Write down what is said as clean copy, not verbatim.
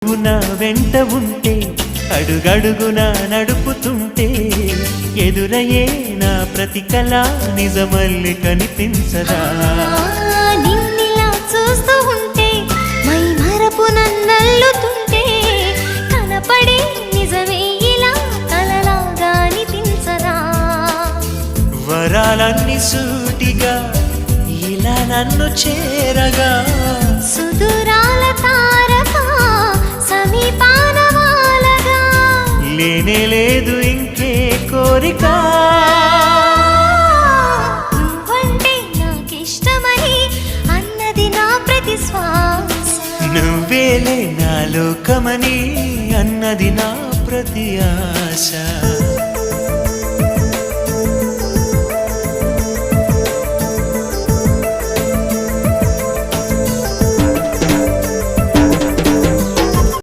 నా వెంట ఉంటే అడుగడుగునా నడుపుతుంటే ఎదురయ్యే నా ప్రతి కళ నిజమల్లి కనిపించదా నిన్నిలా చూస్తూ ఉంటే మై మరపు నన్నల్లుతుంటే కనపడే నిజమే ఇలా కలలాగా అనిపించదా వరాలన్నీ సూటిగా ఇలా నన్ను చేరగా సుదూరాల తారక సమీపాన వాలగా లేనే లేదు ఇంకే కోరిక నువ్వంటే నాకిష్టమని అన్నది నా ప్రతి శ్వాస నువ్వేలే నా లోకమని అన్నది నా ప్రతి ఆశ